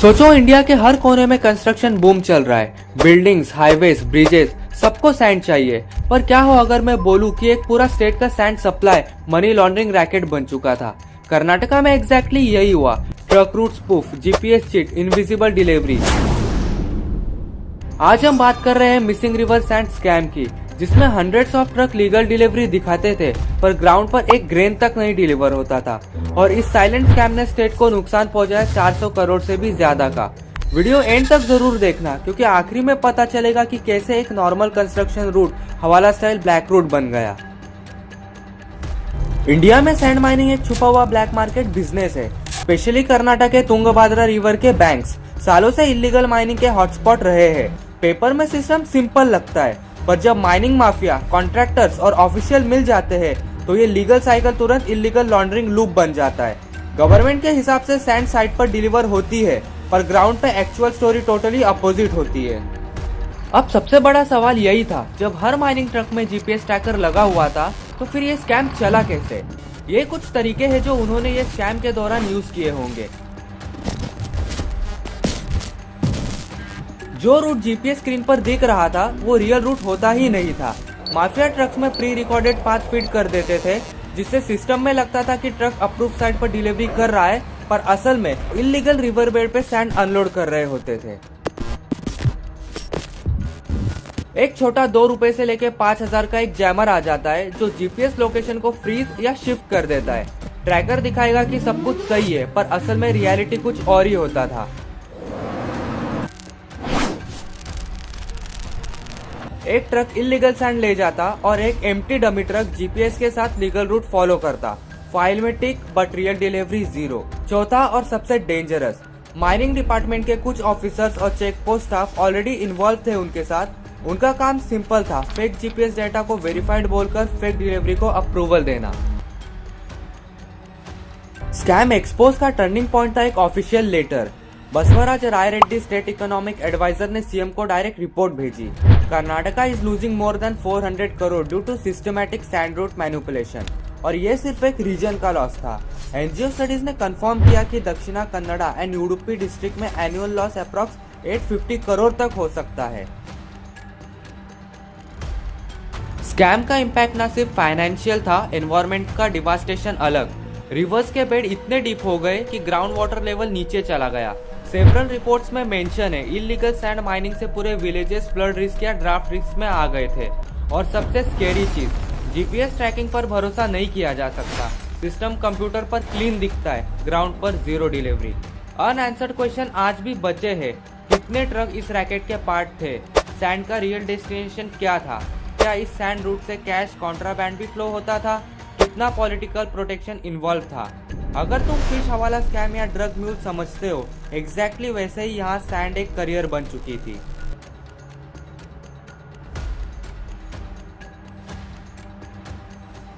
सोचो इंडिया के हर कोने में कंस्ट्रक्शन बूम चल रहा है। बिल्डिंग्स, हाईवेज, ब्रिजेस, सबको सैंड चाहिए। पर क्या हो अगर मैं बोलूं कि एक पूरा स्टेट का sand supply money laundering racket बन चुका था। कर्नाटका में एग्जैक्टली यही हुआ। Truck route spoof, GPS cheat, invisible delivery. आज हम बात कर रहे हैं मिसिंग रिवर सैंड स्कैम की, जिसमें hundreds of truck legal delivery दिखाते थे पर ग्राउंड पर एक ग्रेन तक नहीं डिलीवर होता था। और इस साइलेंट स्कैम ने स्टेट को नुकसान पहुंचाया 400 करोड़ से भी ज्यादा का। वीडियो एंड तक जरूर देखना, क्योंकि आखिरी में पता चलेगा कि कैसे एक नॉर्मल कंस्ट्रक्शन रूट हवाला स्टाइल ब्लैक रूट बन गया। इंडिया में सैंड माइनिंग एक छुपा हुआ ब्लैक मार्केट बिजनेस है। स्पेशली कर्नाटक के तुंगभद्रा रिवर के बैंक्स सालों से इलीगल माइनिंग के हॉटस्पॉट रहे हैं। पेपर में सिस्टम सिंपल लगता है, पर जब माइनिंग माफिया, कॉन्ट्रैक्टर्स और ऑफिशियल मिल जाते हैं तो ये लीगल साइकिल तुरंत इलीगल लॉन्ड्रिंग लूप बन जाता है। गवर्नमेंट के हिसाब से सैंड साइट पर डिलीवर होती है, पर ग्राउंड पे एक्चुअल स्टोरी टोटली अपोजिट होती है। अब सबसे बड़ा सवाल यही था, जब हर माइनिंग ट्रक में जीपीएस ट्रैकर लगा हुआ था तो फिर ये स्कैम चला कैसे। ये कुछ तरीके हैं जो उन्होंने ये स्कैम के दौरान यूज किए होंगे। जो रूट जीपीएस स्क्रीन पर दिख रहा था वो रियल रूट होता ही नहीं था। माफिया ट्रक्स में प्री रिकॉर्डेड पाथ फीड कर देते थे, जिससे सिस्टम में लगता था कि ट्रक अप्रूव साइट पर डिलीवरी कर रहा है, पर असल में इलीगल रिवर बेड पे सैंड अनलोड कर रहे होते थे। एक छोटा 2 रुपए से लेके 5,000 का एक जैमर आ जाता है, जो जीपीएस लोकेशन को फ्रीज या शिफ्ट कर देता है। ट्रैकर दिखाएगा कि सब कुछ सही है, पर असल में रियलिटी कुछ और ही होता था। एक ट्रक इलीगल सैंड ले जाता और एक एम्प्टी डमी ट्रक जीपीएस के साथ लीगल रूट फॉलो करता। फाइल में टिक, बट रियल डिलीवरी 0। चौथा और सबसे डेंजरस, माइनिंग डिपार्टमेंट के कुछ ऑफिसर्स और check post staff already involve थे उनके साथ। उनका काम सिंपल था, फेक जीपीएस डेटा को वेरीफाइड बोलकर फेक डिलीवरी को अप्रूवल देना। स्कैम एक्सपोज का टर्निंग पॉइंट था एक official letter. Basavaraj Rai Reddy state economic adviser ने सीएम को डायरेक्ट रिपोर्ट भेजी। Karnataka is losing more than 400 crore due to systematic sand route manipulation. और ये सिर्फ एक रीजन का लॉस था। एनजीओ स्टडीज ने कंफर्म किया कि दक्षिणा कन्नड़ा एंड उडुपी डिस्ट्रिक्ट में एनुअल लॉस अप्रॉक्स 850 करोड़ तक हो सकता है। स्कैम का इम्पैक्ट न सिर्फ फाइनेंशियल था, एनवायरमेंट का डिवास्टेशन अलग। रिवर्स के बेड इतने डीप हो गए कि ग्राउंड वाटर लेवल नीचे चला गया। सेवरल रिपोर्ट्स में मेंशन है, इलीगल सैंड माइनिंग से पूरे विलेजेस फ्लड रिस्क या ड्राफ्ट रिस्क में आ गए थे। और सबसे स्केरी चीज, जीपीएस ट्रैकिंग पर भरोसा नहीं किया जा सकता। सिस्टम कंप्यूटर पर क्लीन दिखता है, ग्राउंड पर 0 डिलीवरी। अनआंसर्ड क्वेश्चन आज भी बचे हैं। कितने ट्रक इस रैकेट के पार्ट थे? सैंड का रियल डेस्टिनेशन क्या था? क्या इस सैंड रूट से कैश कॉन्ट्राबैंड भी फ्लो होता था? कितना पॉलिटिकल प्रोटेक्शन इन्वॉल्व था? अगर तुम फिश हवाला स्कैम या ड्रग म्यूल समझते हो, एग्जैक्टली वैसे ही यहाँ सैंड एक करियर बन चुकी थी।